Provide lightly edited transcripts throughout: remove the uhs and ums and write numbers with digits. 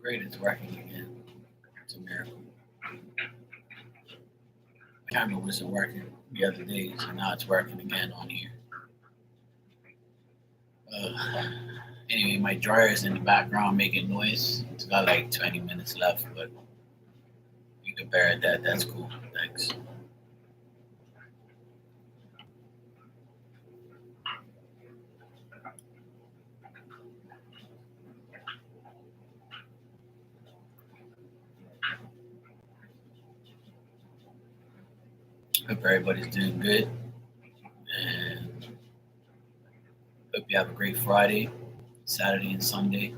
Great, it's working again. It's a miracle. The camera wasn't working the other day, so now it's working again on here. Uh, anyway, my dryer is in the background making noise. It's got like 20 minutes left, but you can bear that. That's cool. Thanks. Hope everybody's doing good, and hope you have a great Friday, Saturday, and Sunday.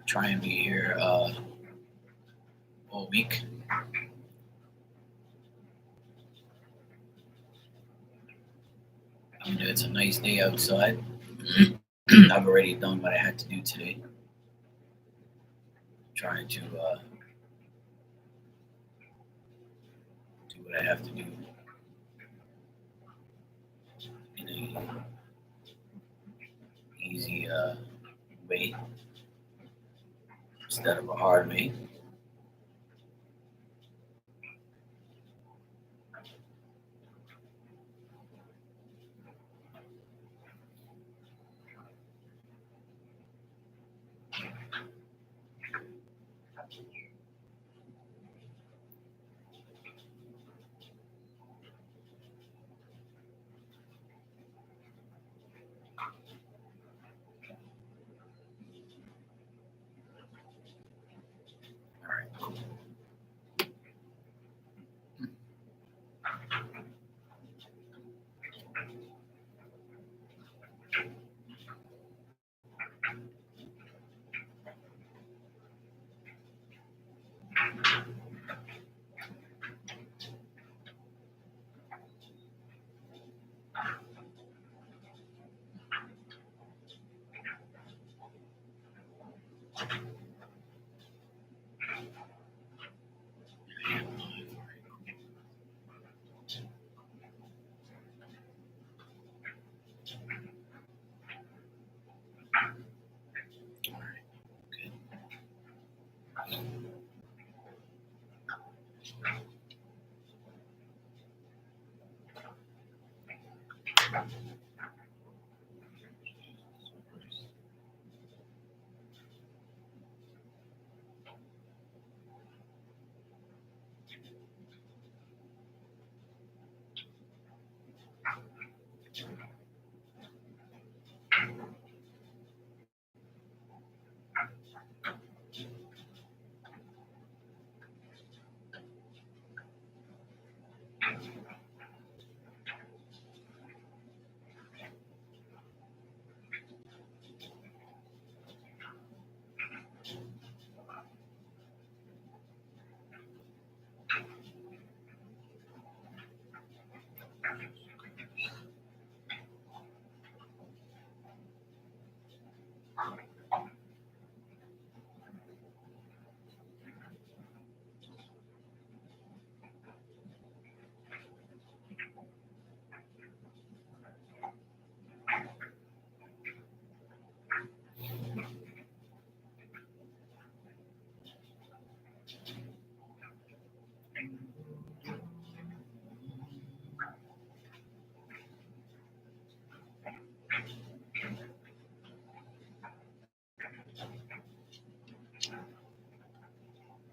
Try and be here all week. It's a nice day outside. I've already done what I had to do today. Trying to do what I have to do in a easy way instead of a hard way. All right, cool. All right, good.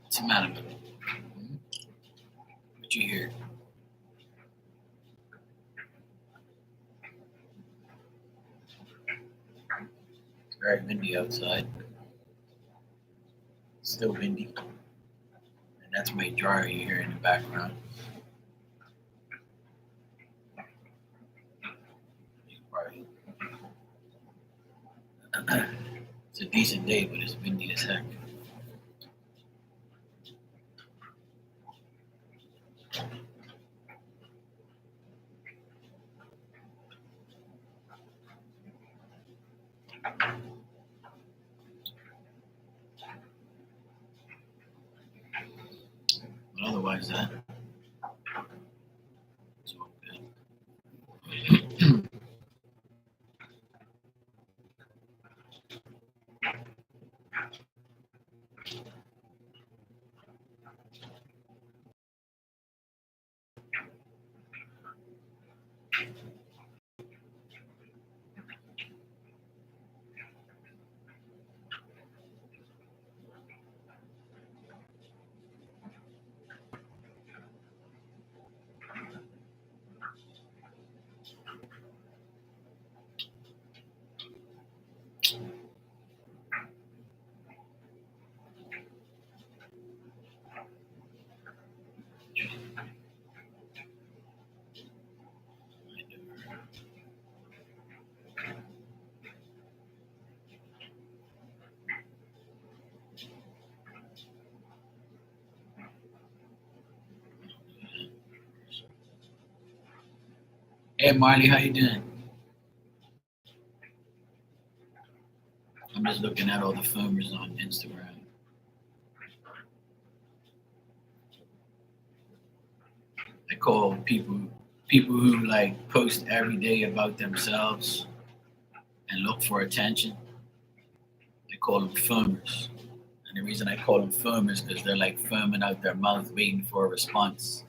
What's the matter? What you hear? It's very windy outside. Still windy, and that's my dryer you hear in the background. Probably- it's a decent day, but it's windy as heck. But otherwise, it's all good. Hey Marley, how you doing? I'm just looking at all the filmers on Instagram. I call people who like post every day about themselves and look for attention. I call them filmers. And the reason I call them filmers is because they're like filming out their mouth waiting for a response.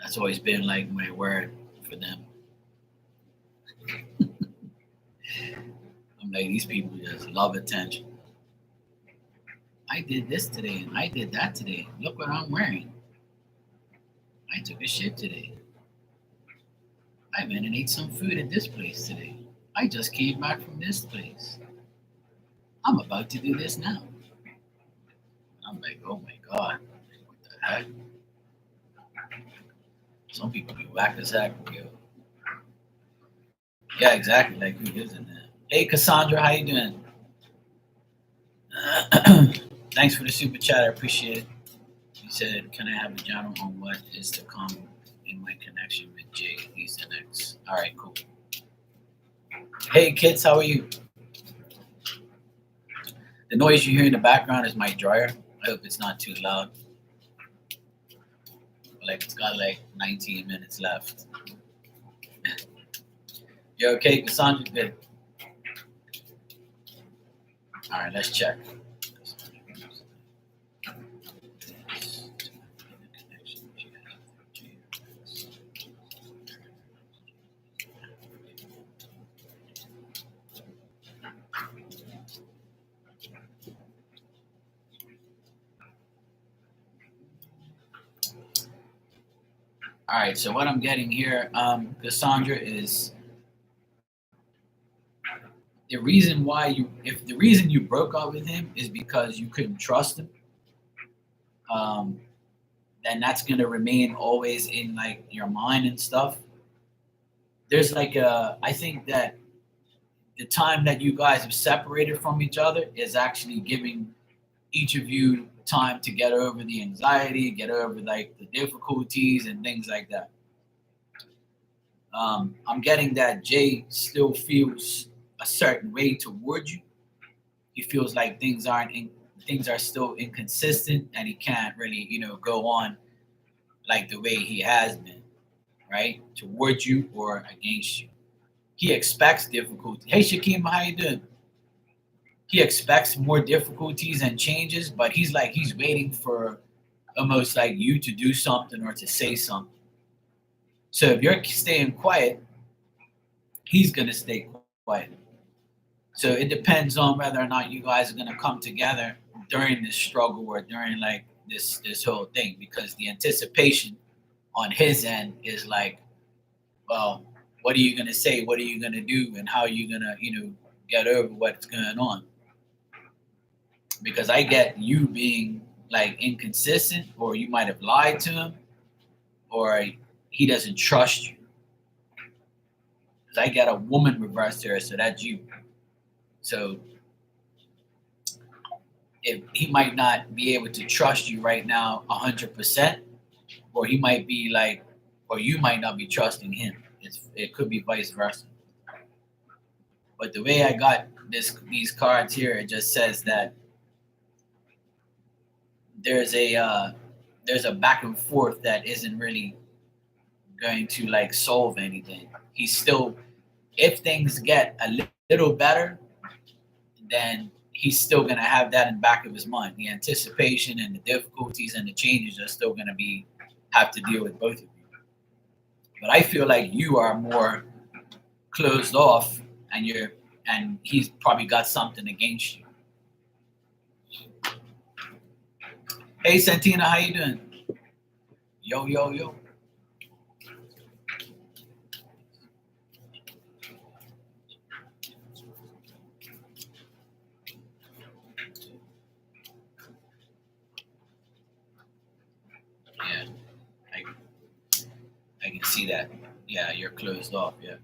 That's always been like my word for them. I'm like, these people just love attention. I did this today and I did that today. Look what I'm wearing. I took a shit today. I went and ate some food at this place today. I just came back from this place. I'm about to do this now. I'm like, oh my God, what the heck? Some people be whack as heck, yo. Yeah, exactly. Like, who gives a damn? Hey, Cassandra, how you doing? Thanks for the super chat. I appreciate it. You said, can I have a journal on what is to come in my connection with Jay? He's the next. All right, cool. Hey, kids, how are you? The noise you hear in the background is my dryer. I hope it's not too loud. Like, it's got like 19 minutes left. You okay, Cassandra? Good. All right, let's check. All right, so what I'm getting here, Cassandra, is the reason why if the reason you broke up with him is because you couldn't trust him, um, then that's gonna remain always in like your mind and stuff. There's like I think that the time that you guys have separated from each other is actually giving each of you time to get over the anxiety, get over like the difficulties and things like that. I'm getting that Jay still feels a certain way toward you. He feels like things are still inconsistent, and he can't really, go on like the way he has been, right, towards you or against you. He expects difficulty. Hey, Shakim, how you doing? He expects more difficulties and changes, but he's waiting for almost like you to do something or to say something. So if you're staying quiet, he's gonna stay quiet. So it depends on whether or not you guys are gonna come together during this struggle or during like this whole thing, because the anticipation on his end is like, well, what are you gonna say? What are you gonna do? And how are you gonna, get over what's going on? Because I get you being like inconsistent, or you might have lied to him, or he doesn't trust you. Because I get a woman reversed here, so that's you. So if he might not be able to trust you right now 100%, or he might be like, or you might not be trusting him. It could be vice versa. But the way I got these cards here, it just says that there's a back and forth that isn't really going to like solve anything. He's still, if things get a little better, then he's still gonna have that in the back of his mind. The anticipation and the difficulties and the changes are still gonna have to deal with both of you. But I feel like you are more closed off, and he's probably got something against you. Hey Santina, how you doing? Yo, yo, yo. Yeah, I can see that. Yeah, you're closed off. Yeah.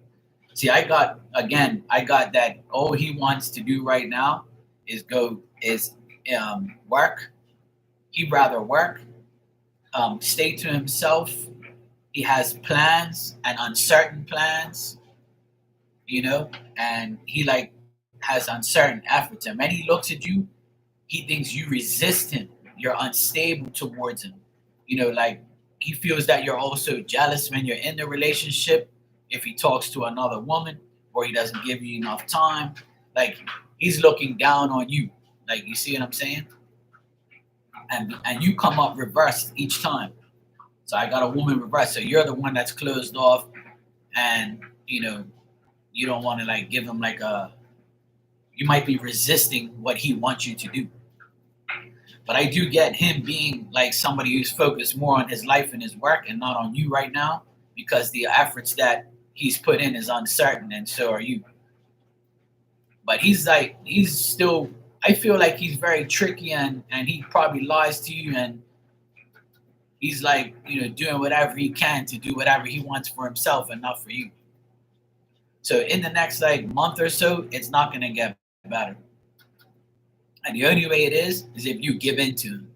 See, I got that. All he wants to do right now is work. He'd rather work, stay to himself, he has plans and uncertain plans, you know, and he like has uncertain efforts. And when he looks at you, he thinks you resist him. You're unstable towards him. You know, like he feels that you're also jealous when you're in the relationship if he talks to another woman or he doesn't give you enough time. Like he's looking down on you. Like you see what I'm saying? And you come up reversed each time. So I got a woman reversed. So you're the one that's closed off and you know, you don't want to like give him like a you might be resisting what he wants you to do. But I do get him being like somebody who's focused more on his life and his work and not on you right now because the efforts that he's put in is uncertain and so are you. But he's still I feel like he's very tricky and he probably lies to you and he's like, you know, doing whatever he can to do whatever he wants for himself and not for you. So in the next like month or so, it's not gonna get better. And the only way it is if you give in to him.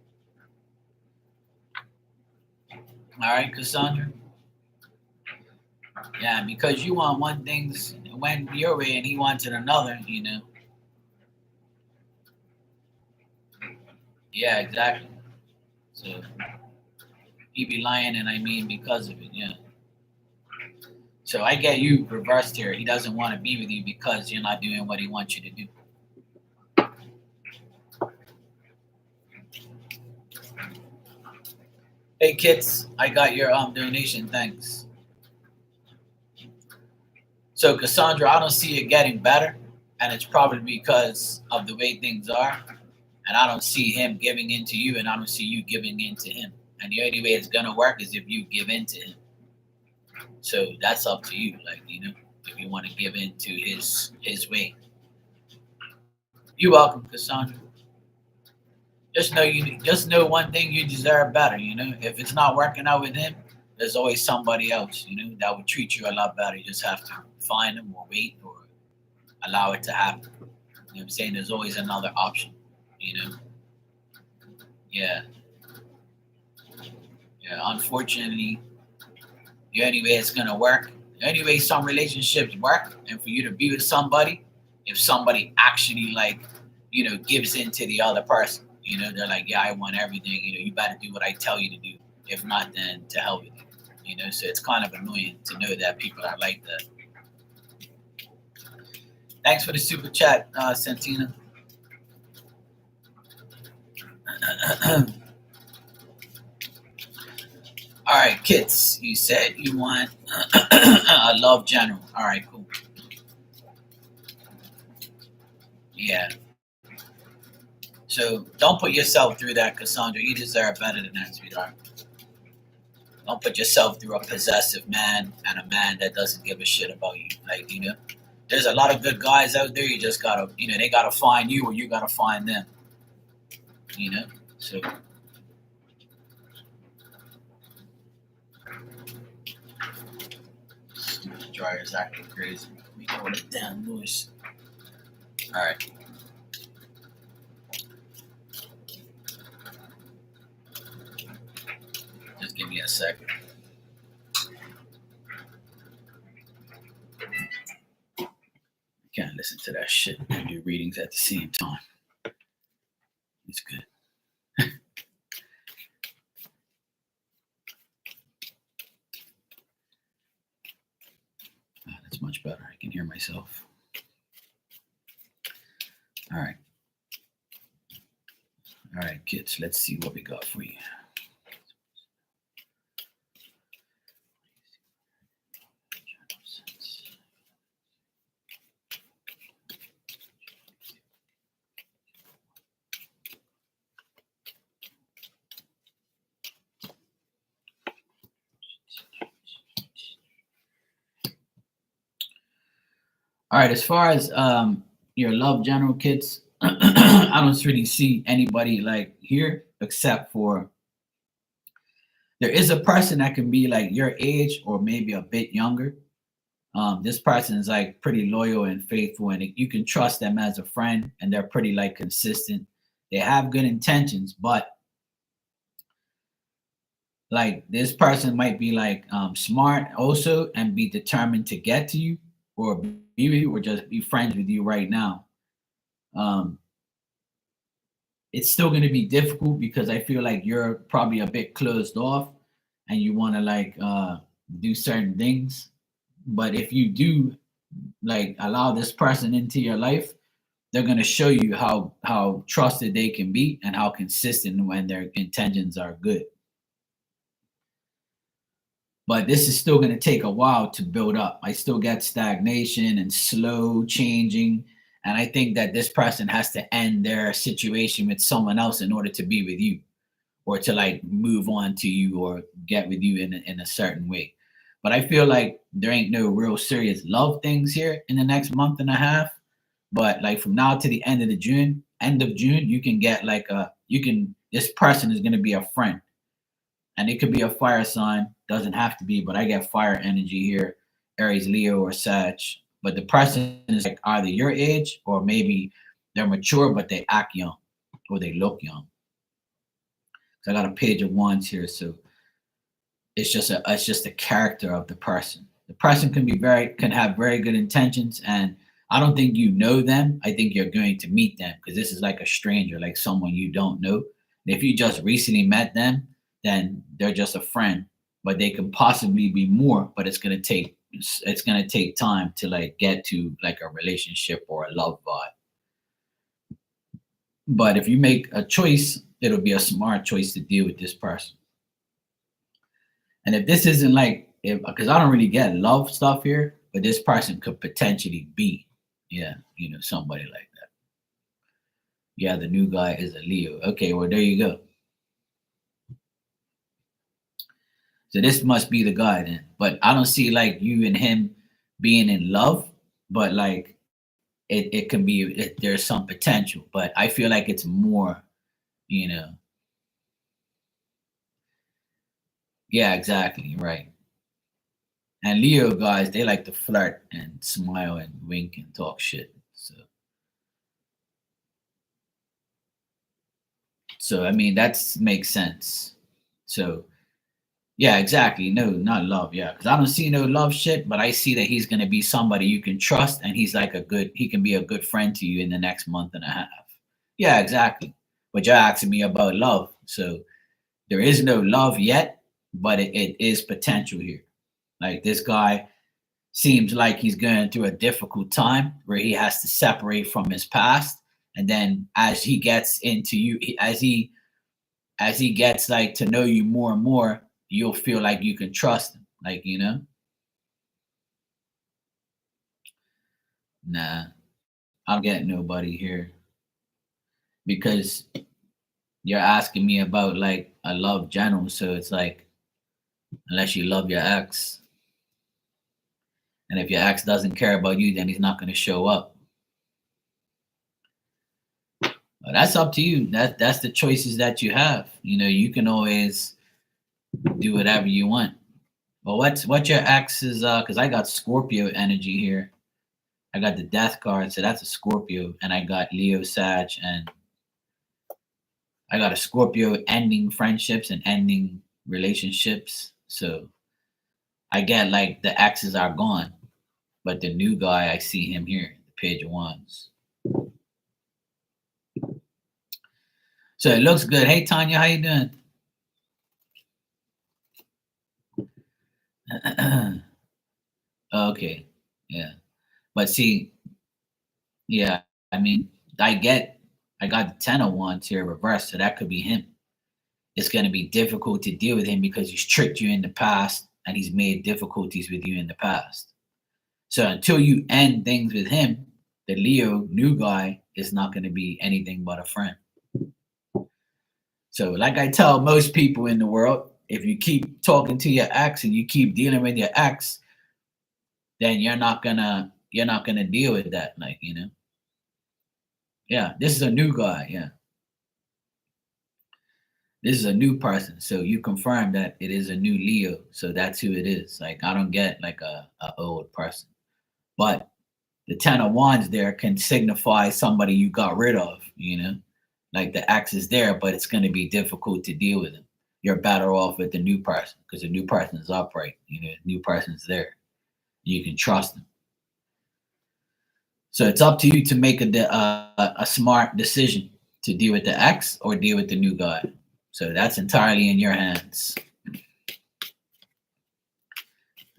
All right, Cassandra? Yeah, because you want one thing went your way and he wanted another, you know. Yeah, exactly. So he be lying and I mean because of it, yeah. So I get you reversed here. He doesn't want to be with you because you're not doing what he wants you to do. Hey kids, I got your donation, thanks. So Cassandra, I don't see it getting better, and it's probably because of the way things are. And I don't see him giving in to you, and I don't see you giving in to him. And the only way it's gonna work is if you give in to him. So that's up to you, like you know, if you want to give in to his way. You're welcome, Cassandra. Just know one thing: you deserve better. You know, if it's not working out with him, there's always somebody else. You know that would treat you a lot better. You just have to find him or wait or allow it to happen. You know what I'm saying? There's always another option. You know? Yeah. Yeah. Unfortunately, the only way it's gonna work, the only way some relationships work, and for you to be with somebody, if somebody actually like, you know, gives in to the other person. You know, they're like, yeah, I want everything. You know, you better do what I tell you to do. If not, then to hell with you. You know, so it's kind of annoying to know that people are like that. Thanks for the super chat, Santina. All right, Kits, you said you want a love general. All right, cool. Yeah. So don't put yourself through that, Cassandra. You deserve better than that, sweetheart. Don't put yourself through a possessive man and a man that doesn't give a shit about you. Like, you know, there's a lot of good guys out there. You just gotta, you know, they gotta find you or you gotta find them. You know? So the dryer's acting crazy. Let me go with the damn noise. Alright. Just give me a second. Can't listen to that shit and do readings at the same time. It's good. That's much better. I can hear myself. All right. All right, kids, let's see what we got for you. All right, as far as your love general kids, I don't really see anybody like here except for there is a person that can be like your age or maybe a bit younger. This person is like pretty loyal and faithful, and you can trust them as a friend, and they're pretty like consistent. They have good intentions, but Like this person might be like smart also and be determined to get to you or be with you or just be friends with you right now. Um, it's still going to be difficult because I feel like you're probably a bit closed off and you want to like do certain things. But if you do like allow this person into your life, they're going to show you how trusted they can be and how consistent when their intentions are good. But this is still going to take a while to build up. I still get stagnation and slow changing. And I think that this person has to end their situation with someone else in order to be with you or to like move on to you or get with you in a certain way. But I feel like there ain't no real serious love things here in the next month and a half. But like from now to the end of June, you can get like this person is gonna be a friend. And it could be a fire sign, doesn't have to be, but I get fire energy here, Aries, Leo, or Sag. But the person is like either your age or maybe they're mature, but they act young or they look young. So I got a page of wands here. So it's just the character of the person. The person can have very good intentions, and I don't think you know them. I think you're going to meet them because this is like a stranger, like someone you don't know. And if you just recently met them, then they're just a friend, but they can possibly be more. But it's gonna take time to like get to like a relationship or a love vibe. But if you make a choice, it'll be a smart choice to deal with this person. And if this isn't like, if because I don't really get love stuff here, but this person could potentially be, yeah, somebody like that. Yeah, the new guy is a Leo. Okay, well there you go. So this must be the guy then. But I don't see like you and him being in love, but like it can be there's some potential, but I feel like it's more, you know. Yeah, exactly, right. And Leo guys, they like to flirt and smile and wink and talk shit. So I mean that makes sense. So yeah, exactly. No, not love. Yeah, because I don't see no love shit, but I see that he's gonna be somebody you can trust, and he can be a good friend to you in the next month and a half. Yeah, exactly. But you're asking me about love, so there is no love yet, but it is potential here. Like this guy seems like he's going through a difficult time where he has to separate from his past, and then as he gets into you, as he gets like to know you more and more, you'll feel like you can trust him. Like, nah, I'm getting nobody here because you're asking me about like a love general. So it's like, unless you love your ex, and if your ex doesn't care about you, then he's not going to show up. But that's up to you. That's the choices that you have. You can always do whatever you want. But what your ex is because I got Scorpio energy here. I got the death card, so that's a Scorpio, and I got Leo Sag, and I got a Scorpio ending friendships and ending relationships. So I get like the exes are gone, but the new guy, I see him here, the Page of Wands. So it looks good. Hey Tanya, how you doing? Okay, yeah, but see, yeah, I mean, I got the Ten of Wands here reversed, so that could be him. It's going to be difficult to deal with him because he's tricked you in the past and he's made difficulties with you in the past. So until you end things with him, the Leo new guy is not going to be anything but a friend. So, like I tell most people in the world, if you keep talking to your ex and you keep dealing with your ex, then you're not gonna deal with that. Like, yeah, this is a new guy. Yeah, this is a new person. So you confirm that it is a new Leo. So that's who it is. Like I don't get like a old person, but the Ten of Wands there can signify somebody you got rid of. Like the ex is there, but it's going to be difficult to deal with him. you're better off with the new person because the new person is upright. The new person's there. You can trust them. So it's up to you to make a smart decision to deal with the ex or deal with the new guy. So that's entirely in your hands.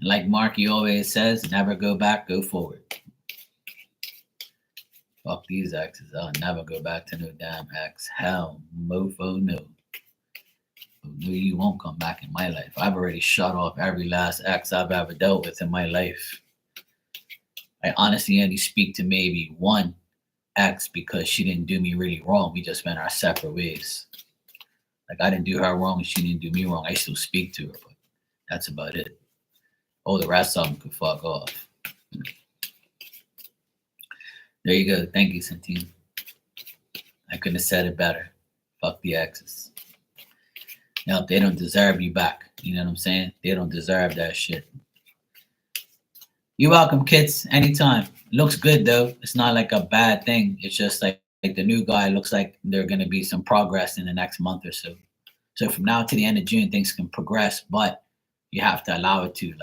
Like Marky always says, never go back, go forward. Fuck these exes. I'll never go back to no damn ex. Hell, mofo, no. No, you won't come back in my life. I've already shut off every last ex I've ever dealt with in my life. I honestly only speak to maybe one ex because she didn't do me really wrong. We just went our separate ways. Like I didn't do her wrong and she didn't do me wrong. I still speak to her, but that's about it. Oh, the rest of them could fuck off. There you go. Thank you, Santine. I couldn't have said it better. Fuck the exes. They don't deserve you back. You know what I'm saying? They don't deserve that shit. You're welcome, kids. Anytime. Looks good though. It's not like a bad thing. It's just like the new guy looks like they're gonna be some progress in the next month or so. So from now to the end of June, things can progress, but you have to allow it to,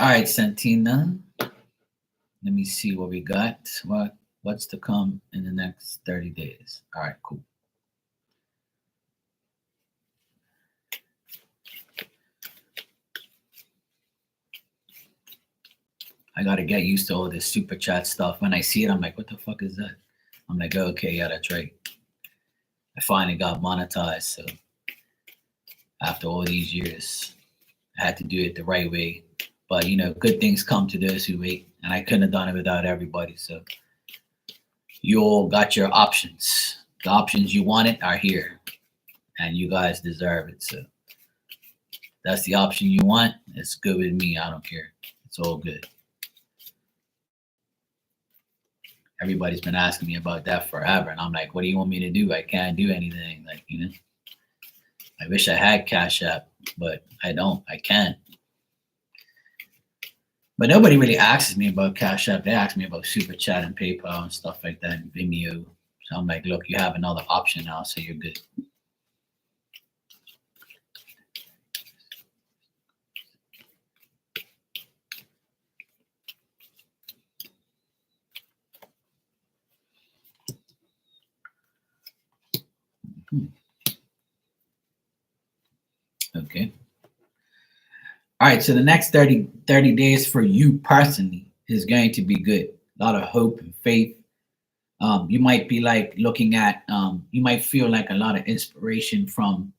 All right, Santina. Let me see what we got. What's to come in the next 30 days? All right, cool. I got to get used to all this super chat stuff. When I see it, I'm like, what the fuck is that? I'm like, oh, okay, yeah, that's right. I finally got monetized. So after all these years, I had to do it the right way. But, good things come to those who wait. And I couldn't have done it without everybody. So you all got your options. The options you wanted are here. And you guys deserve it. So that's the option you want. It's good with me. I don't care. It's all good. Everybody's been asking me about that forever. And I'm like, what do you want me to do? I can't do anything. I wish I had Cash App, but I don't. I can't. But nobody really asks me about Cash App. They ask me about Super Chat and PayPal and stuff like that and Vimeo. So I'm like, look, you have another option now, so you're good. Okay. All right. So the next 30 days for you personally is going to be good. A lot of hope and faith. You might be looking at, you might feel like a lot of inspiration from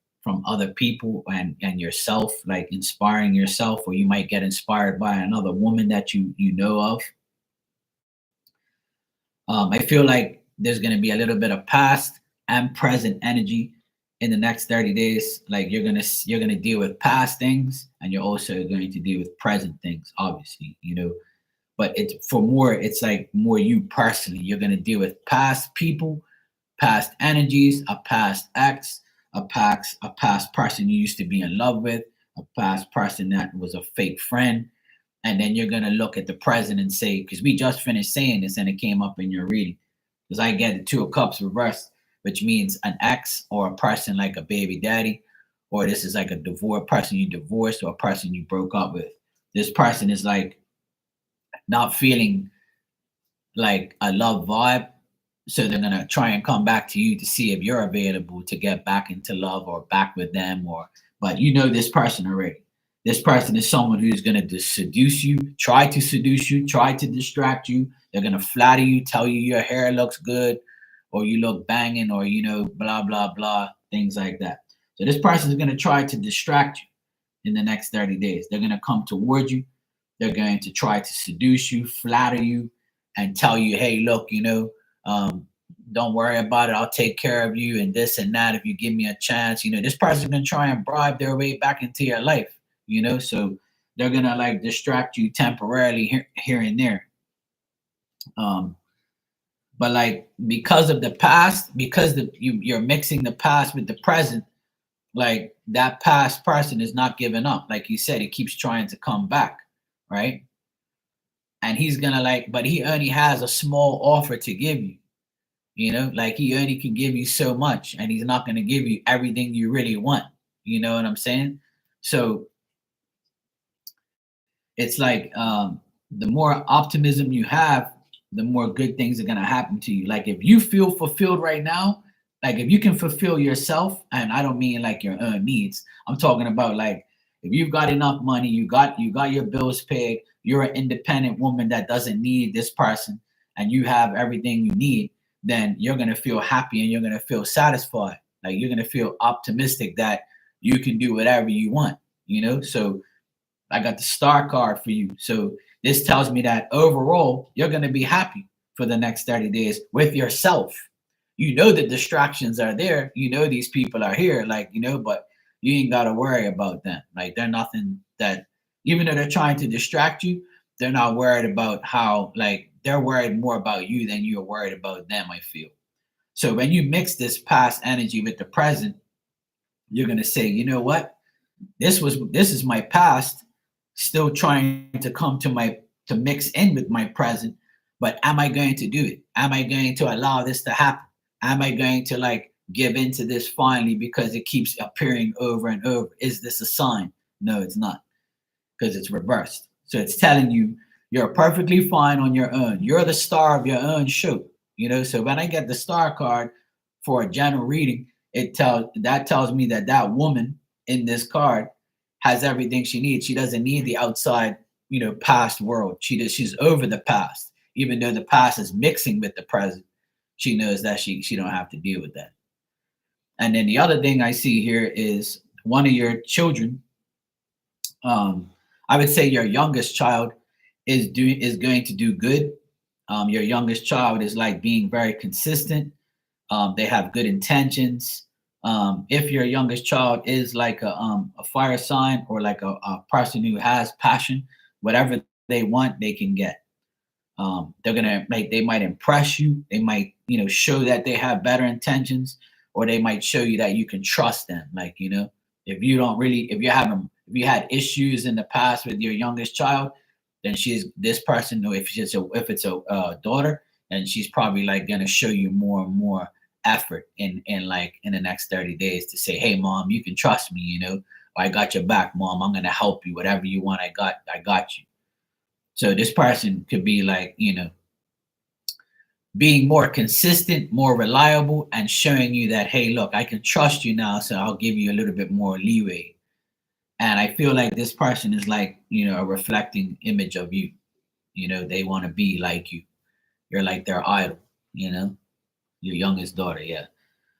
other people and yourself, like inspiring yourself, or you might get inspired by another woman that you know of. I feel like there's going to be a little bit of past and present energy in the next 30 days. Like you're going to deal with past things and you're also going to deal with present things, obviously, but it's like more you personally. You're going to deal with past people, past energies, a past ex, a past person you used to be in love with, a past person that was a fake friend. And then you're going to look at the present and say, because we just finished saying this and it came up in your reading, because I get the Two of Cups reversed, which means an ex or a person like a baby daddy, or this is like a divorced person you divorced or a person you broke up with. This person is like not feeling like a love vibe. So they're going to try and come back to you to see if you're available to get back into love or back with them, but this person already. This person is someone who's going to seduce you, try to seduce you, try to distract you. They're going to flatter you, tell you your hair looks good or you look banging or, blah, blah, blah, things like that. So this person is going to try to distract you in the next 30 days. They're going to come toward you. They're going to try to seduce you, flatter you, and tell you, hey, look, don't worry about it. I'll take care of you and this and that if you give me a chance. This person's going to try and bribe their way back into your life. So they're gonna distract you temporarily here and there. But because of the past, because you're mixing the past with the present, like that past person is not giving up. Like you said, he keeps trying to come back, right? And he's gonna but he only has a small offer to give you. Like he only can give you so much, and he's not going to give you everything you really want. You know what I'm saying? So it's like the more optimism you have, the more good things are going to happen to you. Like if you feel fulfilled right now, like if you can fulfill yourself, and I don't mean like your own needs, I'm talking about like if you've got enough money, you got your bills paid, you're an independent woman that doesn't need this person, and you have everything you need, then you're going to feel happy and you're going to feel satisfied. Like you're going to feel optimistic that you can do whatever you want. So I got the star card for you. So this tells me that overall, you're going to be happy for the next 30 days with yourself. You know the distractions are there. You know these people are here, but you ain't got to worry about them. Like they're nothing that, even though they're trying to distract you, they're not worried about how, like, they're worried more about you than you're worried about them, I feel. So when you mix this past energy with the present, you're going to say, you know what? This is my past still trying to come to mix in with my present, but am I going to do it? Am I going to allow this to happen? Am I going to like give into this finally because it keeps appearing over and over? Is this a sign? No, it's not, because it's reversed. So it's telling you you're perfectly fine on your own. You're the star of your own show. So when I get the star card for a general reading, tells me that woman in this card has everything she needs. She doesn't need the outside, past world. She's over the past. Even though the past is mixing with the present, she knows that she don't have to deal with that. And then the other thing I see here is one of your children. I would say your youngest child is going to do good. Your youngest child is like being very consistent. They have good intentions. If your youngest child is like a fire sign, or like a person who has passion, whatever they want, they can get. They might impress you. They might, show that they have better intentions, or they might show you that you can trust them. Like, if you had issues in the past with your youngest child, then she's this person. Or if it's a daughter, and she's probably like gonna show you more and more effort in the next 30 days to say, hey mom, you can trust me. I got your back, mom. I'm gonna help you. Whatever you want, I got you. So this person could be like, being more consistent, more reliable, and showing you that, hey, look, I can trust you now, so I'll give you a little bit more leeway. And I feel like this person is like, a reflecting image of you. They want to be like you. You're like their idol, your youngest daughter, yeah.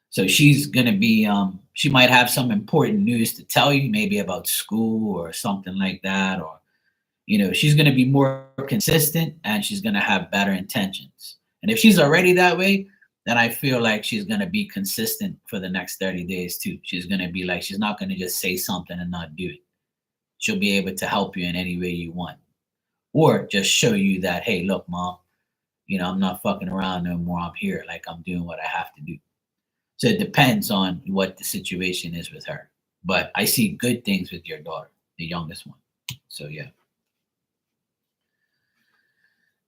So she's gonna be she might have some important news to tell you, maybe about school or something like that, or she's going to be more consistent, and she's going to have better intentions. And if she's already that way, then I feel like she's going to be consistent for the next 30 days too. She's going to be like, she's not going to just say something and not do it. She'll be able to help you in any way you want, or just show you that, hey, look, mom, I'm not fucking around no more. I'm here. Like, I'm doing what I have to do. So it depends on what the situation is with her. But I see good things with your daughter, the youngest one. So yeah.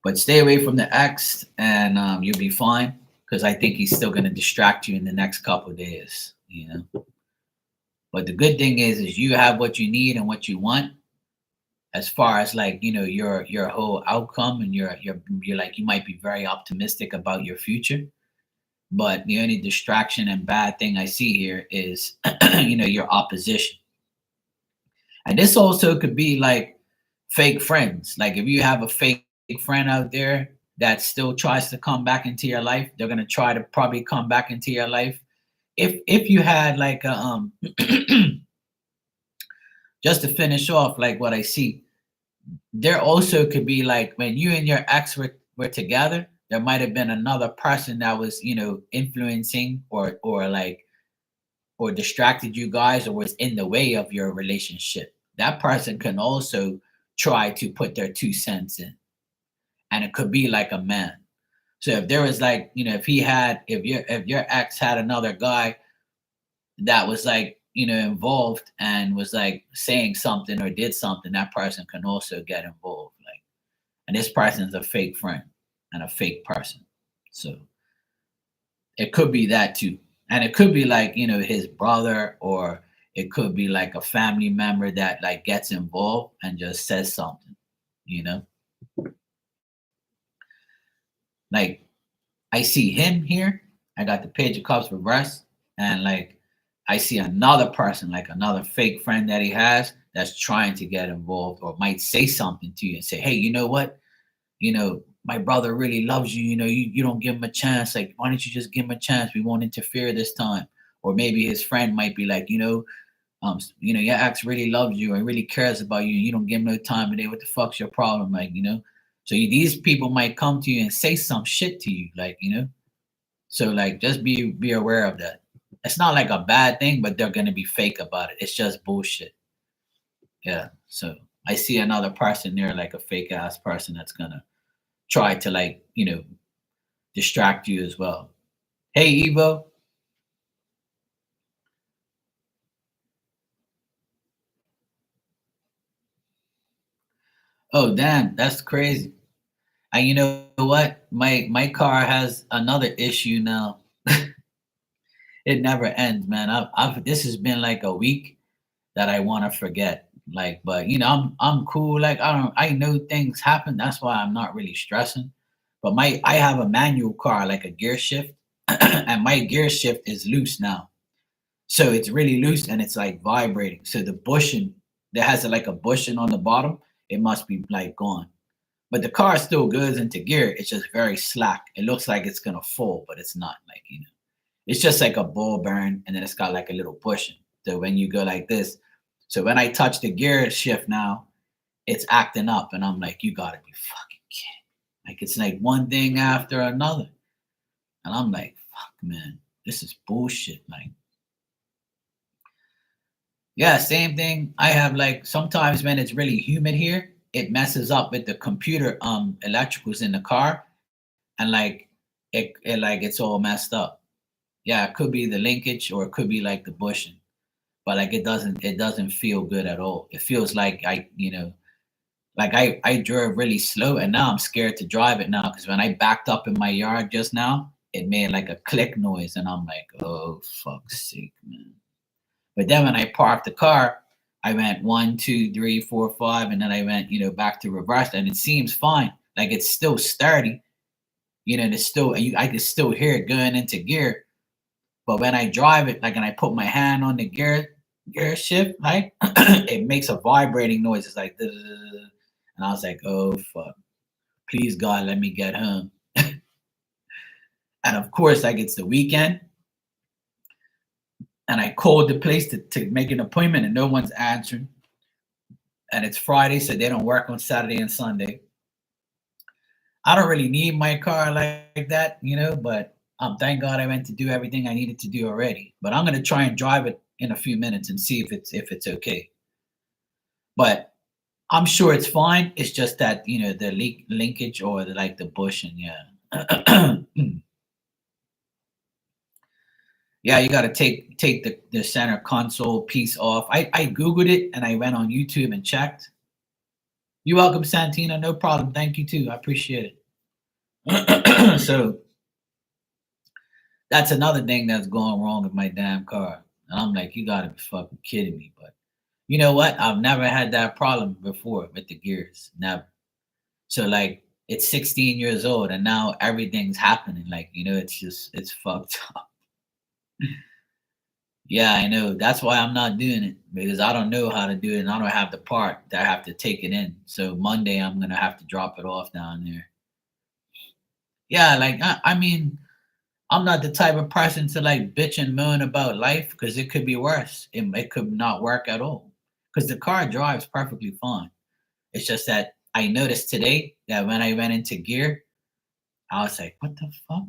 But stay away from the ex, and you'll be fine, because I think he's still going to distract you in the next couple of days. But the good thing is you have what you need and what you want, as far as like, your whole outcome, and you're like, you might be very optimistic about your future. But the only distraction and bad thing I see here is your opposition. And this also could be like fake friends. Like if you have a fake friend out there that still tries to come back into your life, they're gonna try to probably come back into your life. If you had like a just to finish off, like what I see, there also could be like when you and your ex were together, there might have been another person that was, influencing, or distracted you guys, or was in the way of your relationship. That person can also try to put their 2 cents in, and it could be like a man. So if there was like, if your ex had another guy that was like, involved, and was like saying something or did something, that person can also get involved. Like, and this person's a fake friend and a fake person. So It could be that too. And it could be like, his brother, or it could be like a family member that like gets involved and just says something, you know? Like I see him here. I got the page of cups reversed, and like I see another person, like another fake friend that he has, that's trying to get involved or might say something to you and say, "Hey, you know what? My brother really loves you. You don't give him a chance. Like, why don't you just give him a chance? We won't interfere this time." Or maybe his friend might be like, your ex really loves you and really cares about you. You don't give him no time of day. What the fuck's your problem? Like. So these people might come to you and say some shit to you, like. So like, just be aware of that. It's not like a bad thing, but they're gonna be fake about it. It's just bullshit. Yeah. So I see another person there, like a fake ass person that's gonna try to like, distract you as well. Hey Evo. Oh damn, that's crazy. And you know what? My car has another issue now. It never ends, man. I've this has been like a week that I want to forget. Like, but I'm cool. Like I know things happen. That's why I'm not really stressing. But I have a manual car, like a gear shift, and my gear shift is loose now. So it's really loose and it's like vibrating. So the bushing that has like a bushing on the bottom, it must be like gone. But the car still goes into gear. It's just very slack. It looks like it's gonna fall, but it's not. Like. It's just like a ball bearing, and then it's got like a little bushing. So when you go like this, so when I touch the gear shift now, it's acting up, and I'm like, you gotta be fucking kidding. Like it's like one thing after another. And I'm like, fuck man, this is bullshit. Like, yeah, same thing. I have like sometimes when it's really humid here, it messes up with the computer electricals in the car, and like it like it's all messed up. Yeah, it could be the linkage or it could be like the bushing. But like it doesn't feel good at all. It feels like like I drove really slow, and now I'm scared to drive it now because when I backed up in my yard just now, it made like a click noise, and I'm like, oh fuck's sake, man. But then when I parked the car, I went one, two, three, four, five, and then I went, back to reverse, and it seems fine. Like it's still sturdy, it's still I can still hear it going into gear. But when I drive it, like, and I put my hand on the gear shift, right, it makes a vibrating noise. It's like, "Duh, duh, duh, duh." And I was like, oh fuck, please God, let me get home. And of course, like it's the weekend, and I called the place to make an appointment, and no one's answering. And it's Friday, so they don't work on Saturday and Sunday. I don't really need my car like that, but thank God I went to do everything I needed to do already. But I'm gonna try and drive it in a few minutes and see if it's okay. But I'm sure it's fine. It's just that the linkage or like the bushing, yeah. Yeah, you got to take the center console piece off. I googled it and I went on YouTube and checked. You're welcome, Santina. No problem. Thank you too. I appreciate it. So that's another thing that's going wrong with my damn car. And I'm like, you gotta be fucking kidding me. But you know what? I've never had that problem before with the gears. Never. So like it's 16 years old and now everything's happening. Like, it's fucked up. Yeah, I know. That's why I'm not doing it because I don't know how to do it and I don't have the part that I have to take it in. So Monday I'm gonna have to drop it off down there. Yeah, like I mean, I'm not the type of person to like bitch and moan about life because it could be worse. It could not work at all. Because the car drives perfectly fine. It's just that I noticed today that when I went into gear, I was like, what the fuck?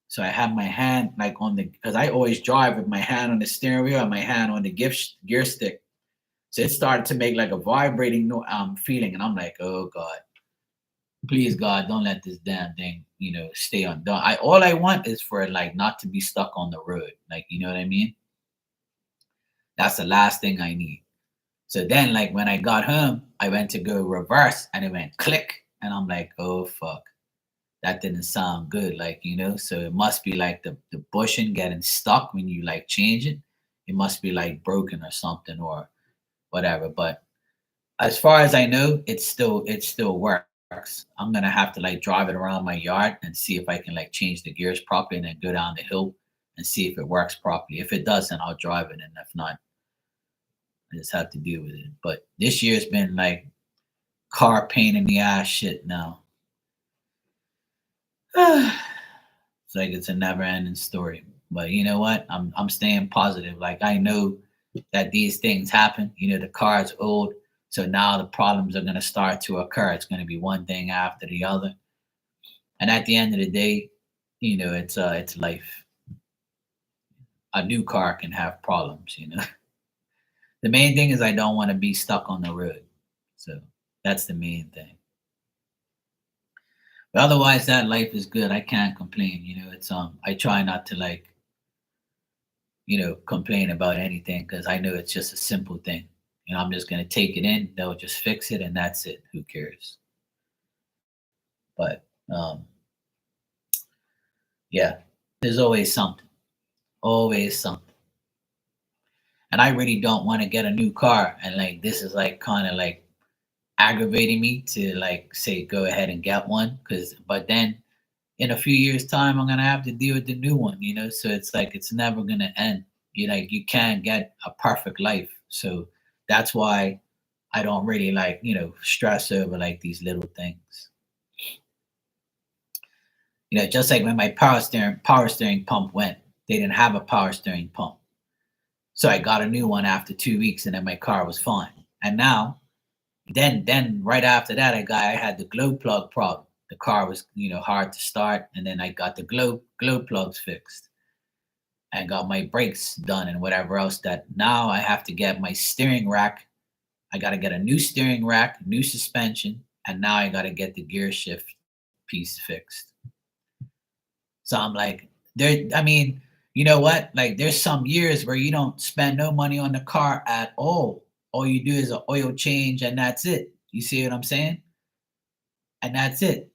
So I had my hand like on the because I always drive with my hand on the steering wheel and my hand on the gear stick. So it started to make like a vibrating feeling, and I'm like, oh god, please God, don't let this damn thing, stay undone. I all I want is for it like not to be stuck on the road. Like, you know what I mean? That's the last thing I need. So then, like when I got home, I went to go reverse and it went click, and I'm like, oh fuck. That didn't sound good, like, so it must be like the bushing getting stuck when you like change it. It must be like broken or something or whatever. But as far as I know, it still works. I'm gonna have to like drive it around my yard and see if I can like change the gears properly and then go down the hill and see if it works properly. If it doesn't, I'll drive it, and if not, I just have to deal with it. But this year's been like car pain in the ass shit now. It's like it's a never ending story. But you know what? I'm staying positive. Like I know that these things happen. The car is old. So now the problems are gonna start to occur. It's gonna be one thing after the other. And at the end of the day, it's life. A new car can have problems. The main thing is I don't want to be stuck on the road. So that's the main thing. But otherwise that life is good. I can't complain. It's I try not to like complain about anything because I know it's just a simple thing. I'm just gonna take it in. They'll just fix it, and that's it. Who cares? But yeah, there's always something. And I really don't want to get a new car, and like this is like kind of like aggravating me to like say go ahead and get one, because but then in a few years time I'm gonna have to deal with the new one. So it's like it's never gonna end. You can't get a perfect life. So that's why I don't really like stress over like these little things. Just like when my power steering pump went, they didn't have a power steering pump, so I got a new one after 2 weeks, and then my car was fine. And now, then right after that, I had the glow plug problem. The car was hard to start, and then I got the glow plugs fixed and got my brakes done and whatever else. That now I have to get my steering rack. I got to get a new steering rack, new suspension, and now I got to get the gear shift piece fixed. So I'm like, there. I mean, you know what? Like, there's some years where you don't spend no money on the car at all. All you do is an oil change, and that's it. You see what I'm saying? And that's it.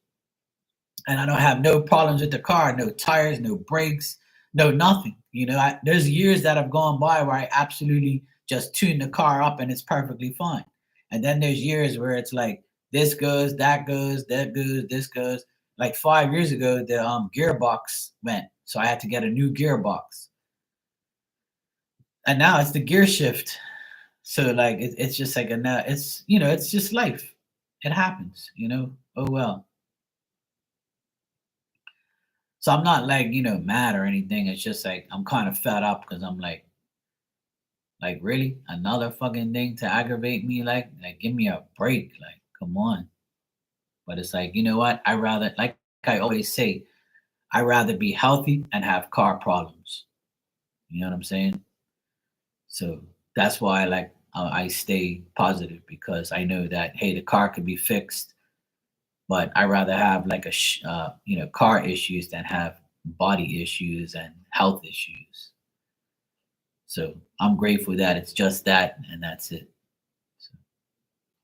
And I don't have no problems with the car, no tires, no brakes, no nothing. There's years that have gone by where I absolutely just tune the car up and it's perfectly fine. And then there's years where it's like this goes, that goes, that goes, this goes. Like 5 years ago, the gearbox went, so I had to get a new gearbox, and now it's the gear shift. So like it's just like it's just life. It happens. Oh well. So I'm not like, mad or anything. It's just like I'm kind of fed up because I'm like really another fucking thing to aggravate me. Like give me a break. Like, come on. But it's like, you know what? Like I always say, I rather be healthy and have car problems. You know what I'm saying? So that's why I stay positive, because I know that hey, the car could be fixed, but I rather have like car issues than have body issues and health issues. So I'm grateful that it's just that and that's it. So,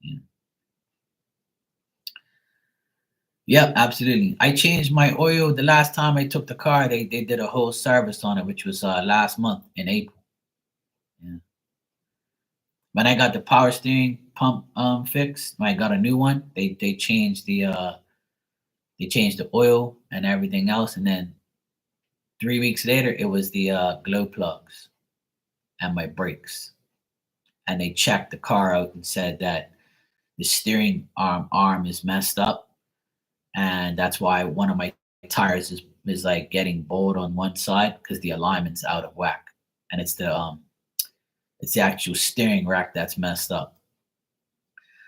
yeah. Yep, absolutely. I changed my oil the last time I took the car. They did a whole service on it, which was last month in April. Yeah. When I got the power steering pump fixed, when I got a new one, they changed the oil and everything else, and then 3 weeks later it was the glow plugs and my brakes. And they checked the car out and said that the steering arm is messed up, and that's why one of my tires is like getting bowed on one side because the alignment's out of whack, and it's the actual steering rack that's messed up.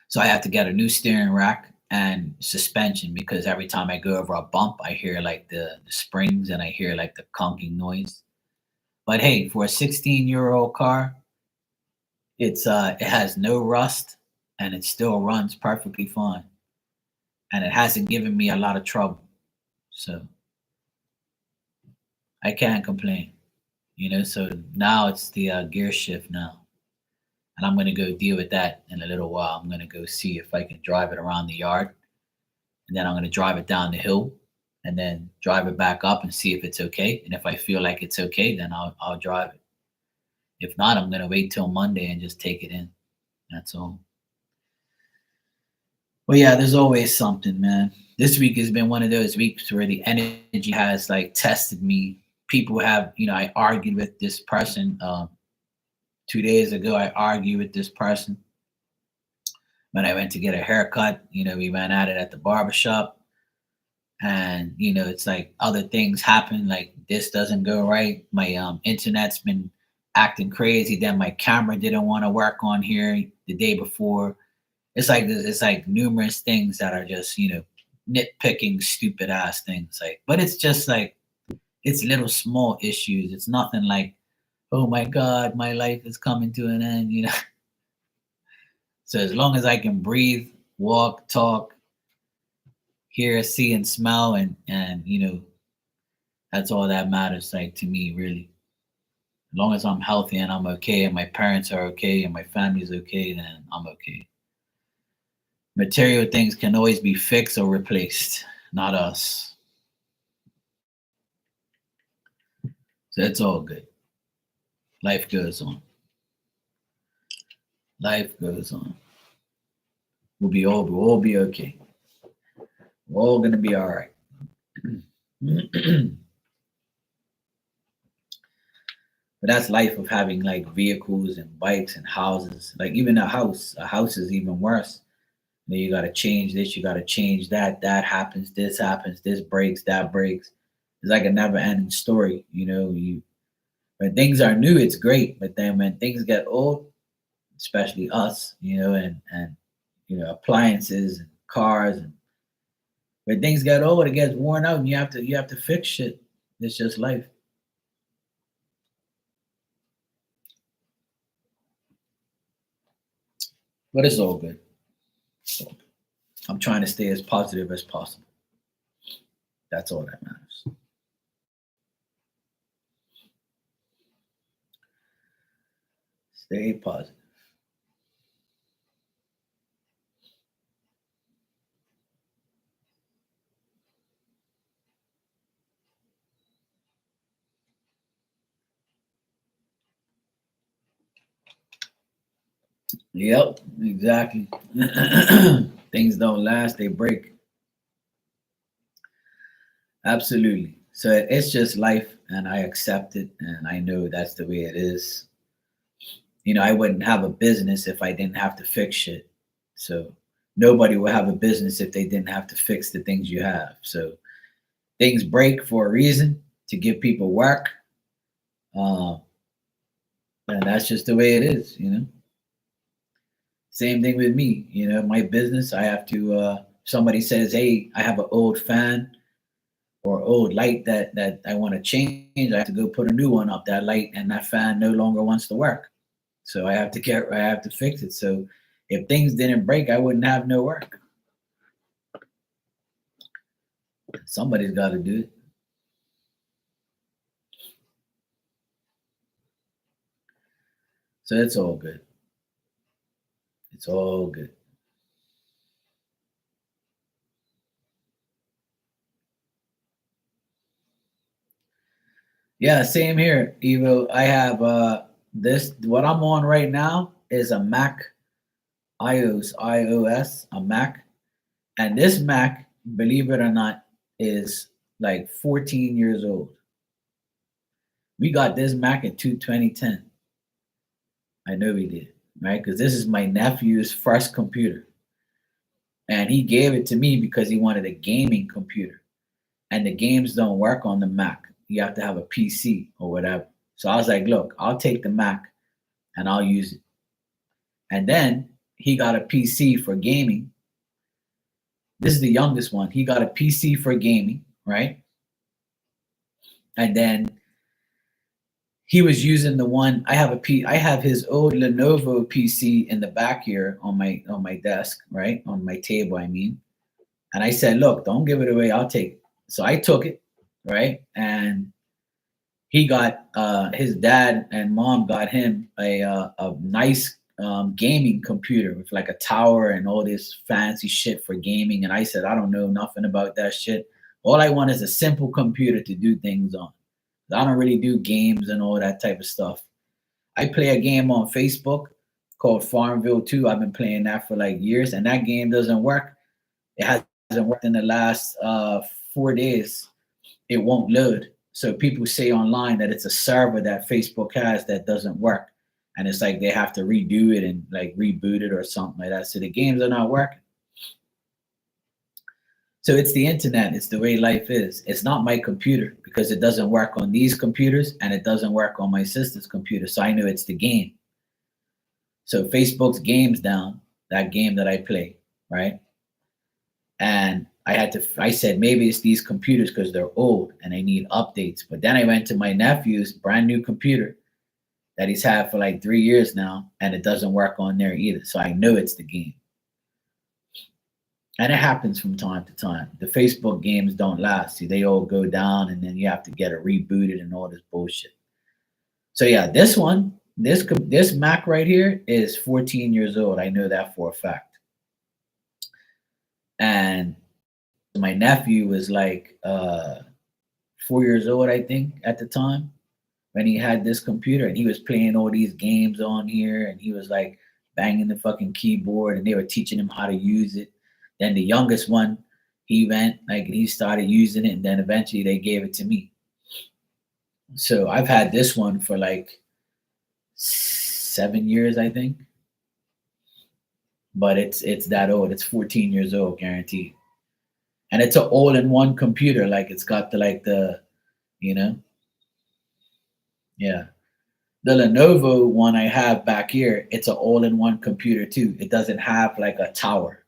So I have to get a new steering rack and suspension, because every time I go over a bump, I hear like the springs and I hear like the conking noise. But hey, for a 16-year-old car, it has no rust and it still runs perfectly fine. And it hasn't given me a lot of trouble. So I can't complain. So now it's the gear shift now. And I'm gonna go deal with that in a little while. I'm gonna go see if I can drive it around the yard, and then I'm gonna drive it down the hill. and then drive it back up and see if it's okay. And if I feel like it's okay, then I'll drive it. If not, I'm gonna wait till Monday and just take it in. That's all. Well, yeah, there's always something, man. This week has been one of those weeks where the energy has like tested me. People have, I argued with this person 2 days ago. I argued with this person when I went to get a haircut. We went at it at the barbershop, and it's like other things happen. Like this doesn't go right. My internet's been acting crazy. Then my camera didn't want to work on here the day before. It's like numerous things that are just nitpicking stupid ass things, like, but it's just like it's little small issues. It's nothing like, oh my god, my life is coming to an end. So as long as I can breathe, walk, talk, hear, see, and smell, and that's all that matters, like, to me, really. As long as I'm healthy and I'm okay and my parents are okay and my family's okay, then I'm okay. Material things can always be fixed or replaced, not us. So it's all good. Life goes on. Life goes on. We'll all be okay. We're all gonna be all right. But that's life of having like vehicles and bikes and houses. Like even a house is even worse. You got to change this, you got to change that. That happens, this breaks, that breaks. It's like a never-ending story. You when things are new, it's great, but then when things get old, especially us, and appliances and cars, and when things get old, it gets worn out, and you have to fix shit. It's just life. But it's all good. It's all good. I'm trying to stay as positive as possible. That's all that matters. Stay positive. Yep, exactly. Things don't last, they break. Absolutely. So it's just life, and I accept it, and I know that's the way it is. I wouldn't have a business if I didn't have to fix shit. So nobody will have a business if they didn't have to fix the things you have. So things break for a reason, to give people work. Uh, and that's just the way it is. Same thing with me. My business, I have to, somebody says, hey, I have an old fan or old light that I want to change. I have to go put a new one up. That light and that fan no longer wants to work. So I have to fix it. So if things didn't break, I wouldn't have no work. Somebody's got to do it. So it's all good. It's all good. Yeah, same here, Evo. I have this. What I'm on right now is a Mac iOS, a Mac, and this Mac, believe it or not, is like 14 years old. We got this Mac in 2010. I know we did, right? Because this is my nephew's first computer, and he gave it to me because he wanted a gaming computer, and the games don't work on the Mac. You have to have a PC or whatever. So I was like, look, I'll take the Mac and I'll use it. And then he got a PC for gaming. This is the youngest one. He got a PC for gaming, right? And then he was using the one I have his old Lenovo PC in the back here on my desk, right? On my table, I mean. And I said, look, don't give it away. I'll take it. So I took it, right? And he got his dad and mom got him a nice gaming computer with like a tower and all this fancy shit for gaming. And I said, I don't know nothing about that shit, All I want is a simple computer to do things on. I don't really do games and all that type of stuff. I play a game on Facebook called Farmville 2. I've been playing that for like years, and that game doesn't work. It hasn't worked in the last 4 days. It won't load. So people say online that it's a server that Facebook has that doesn't work. And it's like they have to redo it and like reboot it or something like that. So the games are not working. So it's the internet. It's the way life is. It's not my computer because it doesn't work on these computers and it doesn't work on my sister's computer. So I know it's the game. So Facebook's game's down, that game that I play, right? And I said, maybe it's these computers because they're old and they need updates. But then I went to my nephew's brand new computer that he's had for like 3 years now, and it doesn't work on there either. So I know it's the game. And it happens from time to time. The Facebook games don't last. See, they all go down and then you have to get it rebooted and all this bullshit. So yeah, this Mac right here is 14 years old. I know that for a fact. And my nephew was like 4 years old, I think, at the time when he had this computer, and he was playing all these games on here, and he was like banging the fucking keyboard, and they were teaching him how to use it. Then the youngest one, he went like he started using it, and then eventually they gave it to me. So I've had this one for like 7 years, I think. But it's that old. It's 14 years old, guaranteed. And it's an all-in-one computer. Like it's got the you know, yeah. The Lenovo one I have back here, it's an all-in-one computer too. It doesn't have like a tower.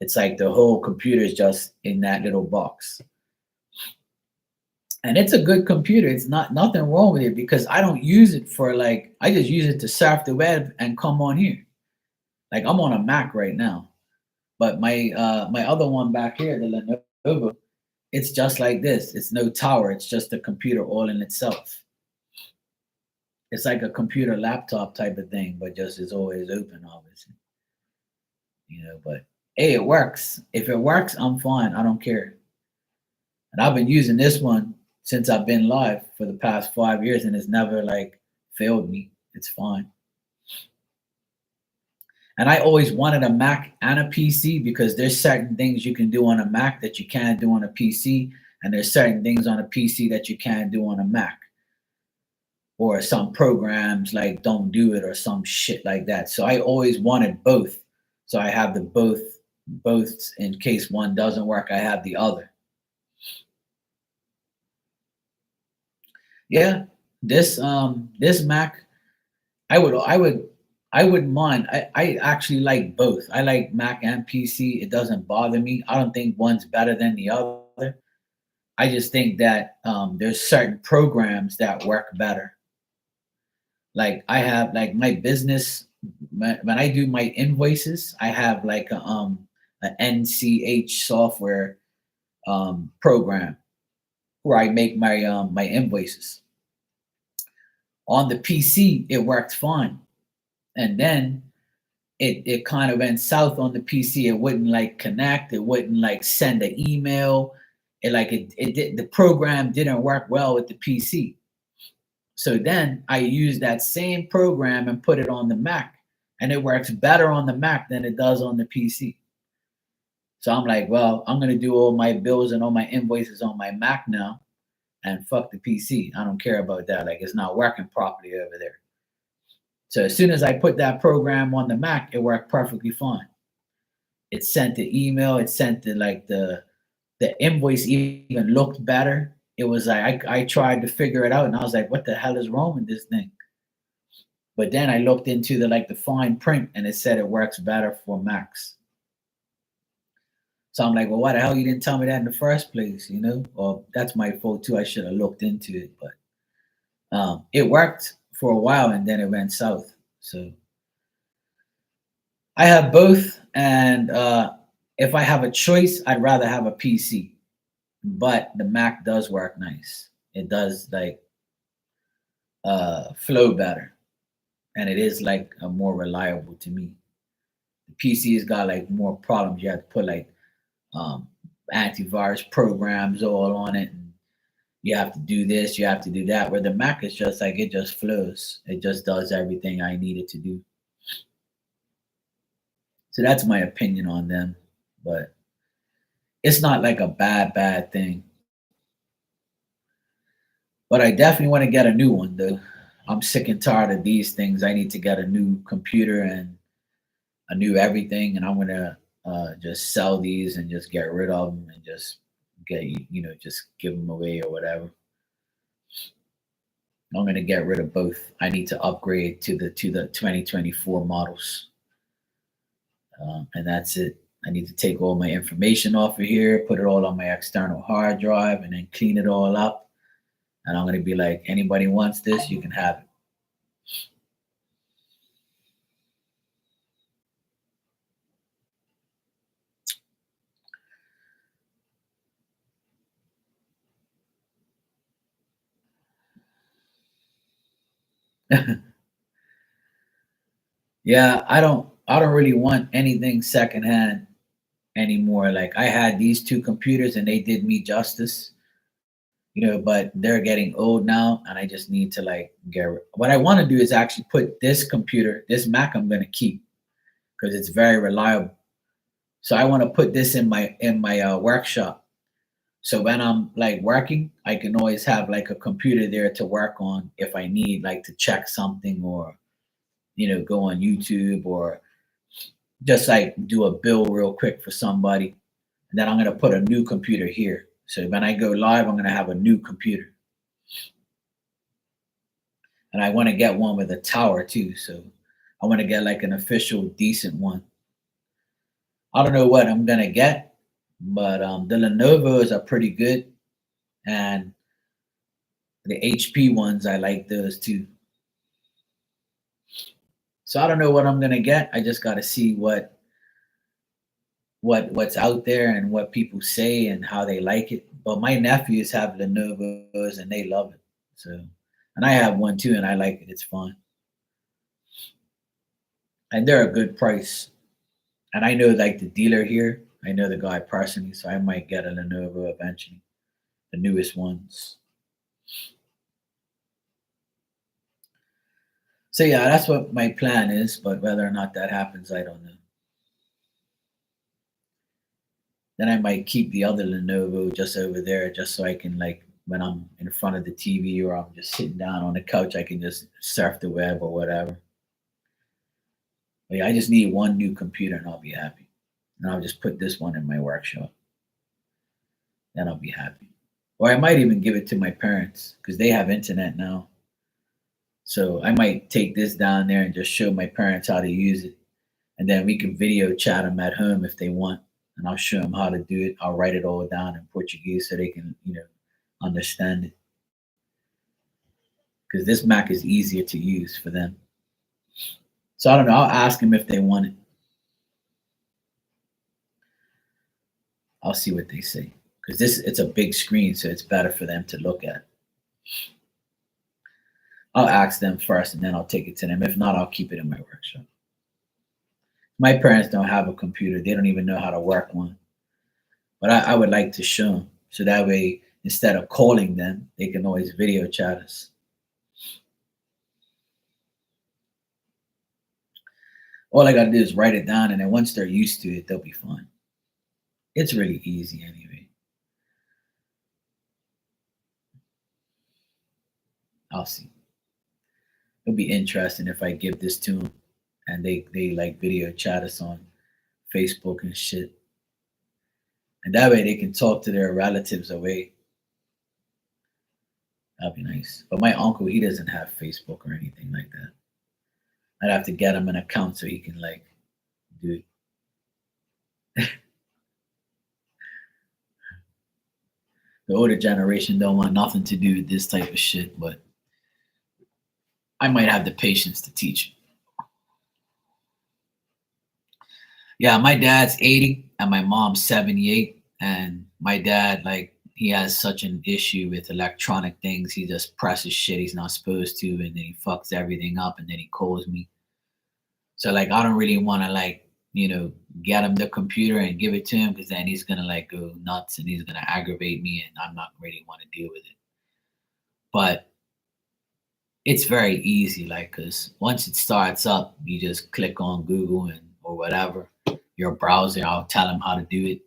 It's like the whole computer is just in that little box. And it's a good computer. It's nothing wrong with it because I don't use it for like, I just use it to surf the web and come on here. Like I'm on a Mac right now. But my other one back here, the Lenovo, it's just like this. It's no tower. It's just a computer all in itself. It's like a computer laptop type of thing, but just is always open, obviously. But hey, it works. If it works, I'm fine. I don't care. And I've been using this one since I've been live for the past 5 years, and it's never like failed me. It's fine. And I always wanted a Mac and a PC because there's certain things you can do on a Mac that you can't do on a PC, and there's certain things on a PC that you can't do on a Mac. Or some programs like don't do it or some shit like that. So I always wanted both. So I have the both in case one doesn't work, I have the other. Yeah, this Mac, I wouldn't mind. I actually like both. I like Mac and PC. It doesn't bother me. I don't think one's better than the other. I just think that there's certain programs that work better. Like I have like my business when I do my invoices, I have like a NCH software program where I make my invoices. On the PC, it worked fine, and then it kind of went south on the PC. It wouldn't like connect. It wouldn't like send an email. It did, the program didn't work well with the PC. So then I use that same program and put it on the Mac, and it works better on the Mac than it does on the PC. So I'm like, well, I'm gonna do all my bills and all my invoices on my Mac now, and fuck the PC. I don't care about that. Like it's not working properly over there. So as soon as I put that program on the Mac, it worked perfectly fine. It sent the email. It sent the invoice even looked better. It was like I tried to figure it out, and I was like, "What the hell is wrong with this thing?" But then I looked into the fine print, and it said it works better for Macs. So I'm like, "Well, why the hell you didn't tell me that in the first place?" Well, that's my fault too. I should have looked into it, but it worked for a while, and then it went south. So I have both, and if I have a choice, I'd rather have a PC. But the Mac does work nice. It does like flow better, and it is like a more reliable to me. The PC has got like more problems. You have to put like antivirus programs all on it, and you have to do this, you have to do that. Where the Mac is just like it just flows. It just does everything I need it to do. So that's my opinion on them. But it's not like a bad thing. But I definitely want to get a new one though. I'm sick and tired of these things. I need to get a new computer and a new everything, and I'm gonna just sell these and just get rid of them and just get just give them away or whatever. I'm gonna get rid of both. I need to upgrade to the 2024 models, and that's it. I need to take all my information off of here, put it all on my external hard drive, and then clean it all up. And I'm gonna be like, anybody wants this, you can have it. Yeah, I don't really want anything secondhand anymore. Like I had these two computers and they did me justice, but they're getting old now and I just need to like what I want to do is actually put this computer, this Mac I'm gonna keep because it's very reliable. So I want to put this in my workshop. So when I'm like working, I can always have like a computer there to work on if I need like to check something or go on YouTube or just like do a bill real quick for somebody. And then I'm going to put a new computer here. So when I go live, I'm going to have a new computer. And I want to get one with a tower too. So I want to get like an official decent one. I don't know what I'm going to get, but the Lenovo's are pretty good. And the HP ones, I like those too. So I don't know what I'm going to get. I just got to see what's out there and what people say and how they like it. But my nephews have Lenovo's and they love it. So, and I have one too, and I like it. It's fun, and they're a good price. And I know like the dealer here. I know the guy personally, so I might get a Lenovo eventually, the newest ones. So yeah, that's what my plan is. But whether or not that happens, I don't know. Then I might keep the other Lenovo just over there, just so I can like when I'm in front of the TV or I'm just sitting down on the couch, I can just surf the web or whatever. But yeah, I just need one new computer and I'll be happy. And I'll just put this one in my workshop. Then I'll be happy. Or I might even give it to my parents because they have internet now. So I might take this down there and just show my parents how to use it. And then we can video chat them at home if they want. And I'll show them how to do it. I'll write it all down in Portuguese so they can, understand it. Because this Mac is easier to use for them. So I don't know. I'll ask them if they want it. I'll see what they say. Because it's a big screen, so it's better for them to look at. I'll ask them first and then I'll take it to them. If not, I'll keep it in my workshop. My parents don't have a computer. They don't even know how to work one. But I would like to show them. So that way, instead of calling them, they can always video chat us. All I got to do is write it down. And then once they're used to it, they'll be fine. It's really easy anyway. I'll see. It'll be interesting if I give this to them and they like video chat us on Facebook and shit. And that way they can talk to their relatives away. That'd be nice. But my uncle, he doesn't have Facebook or anything like that. I'd have to get him an account so he can like do it. The older generation don't want nothing to do with this type of shit, but I might have the patience to teach. Yeah, my dad's 80 and my mom's 78. And my dad, like, he has such an issue with electronic things. He just presses shit he's not supposed to, and then he fucks everything up, and then he calls me. So, like, I don't really want to, like, you know, get him the computer and give it to him, because then he's gonna like go nuts and he's gonna aggravate me, and I'm not really want to deal with it. But it's very easy, like, because once it starts up, you just click on Google and or whatever your browser. I'll tell him how to do it,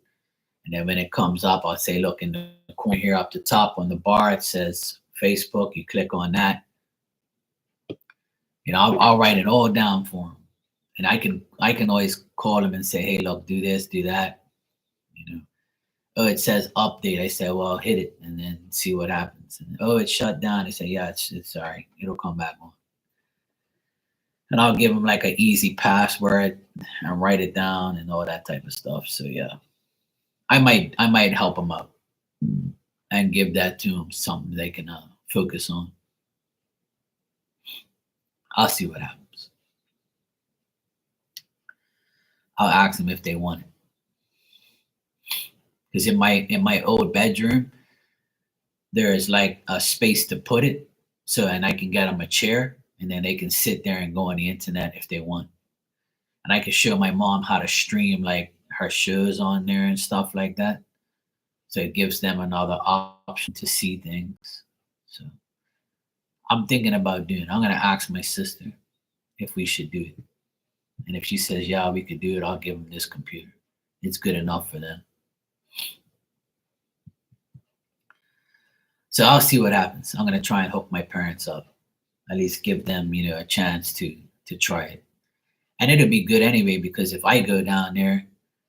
and then when it comes up, I'll say, look, in the corner here up the top on the bar, it says Facebook. You click on that. You know, I'll write it all down for him, and I can always call him and say, hey, look, do this, do that. You know, oh, it says update. I say, well, hit it and then see what happens. And, oh, it's shut down. I say, yeah, it's all right. It'll come back on. And I'll give him like an easy password and write it down and all that type of stuff. So yeah, I might help him out and give that to him, something they can focus on. I'll see what happens. I'll ask them if they want it, because in my old bedroom there is like a space to put it. So, and I can get them a chair, and then they can sit there and go on the internet if they want. And I can show my mom how to stream like her shows on there and stuff like that. So it gives them another option to see things. So I'm thinking about doing it. I'm gonna ask my sister if we should do it. And if she says yeah, we could do it, I'll give them this computer. It's good enough for them. So I'll see what happens. I'm gonna try and hook my parents up. At least give them, a chance to try it. And it'll be good anyway, because if I go down there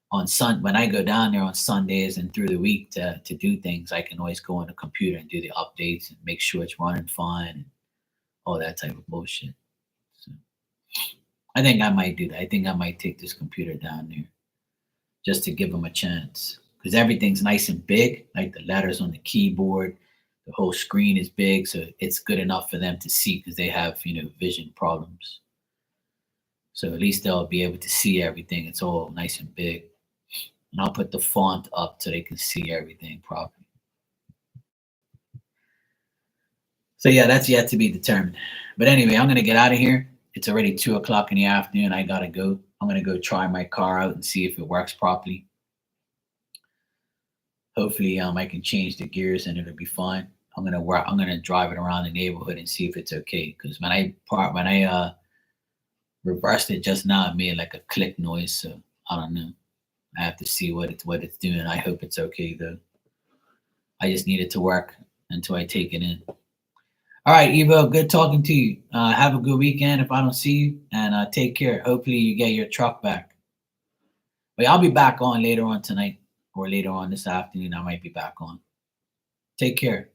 when I go down there on Sundays and through the week to do things, I can always go on the computer and do the updates and make sure it's running fine and all that type of bullshit. So I think I might do that. I think I might take this computer down there just to give them a chance, because everything's nice and big, like the letters on the keyboard, the whole screen is big, so it's good enough for them to see, because they have vision problems. So at least they'll be able to see everything. It's all nice and big. And I'll put the font up so they can see everything properly. So yeah, that's yet to be determined. But anyway, I'm gonna get out of here. It's already 2 o'clock in the afternoon. I gotta go. I'm gonna go try my car out and see if it works properly. Hopefully, I can change the gears and it'll be fine. I'm gonna drive it around the neighborhood and see if it's okay. Because when I reversed it just now, it made like a click noise. So I don't know. I have to see what it's doing. I hope it's okay though. I just need it to work until I take it in. All right, Evo, good talking to you. Have a good weekend if I don't see you, and take care. Hopefully, you get your truck back. But I'll be back on later on tonight or later on this afternoon. I might be back on. Take care.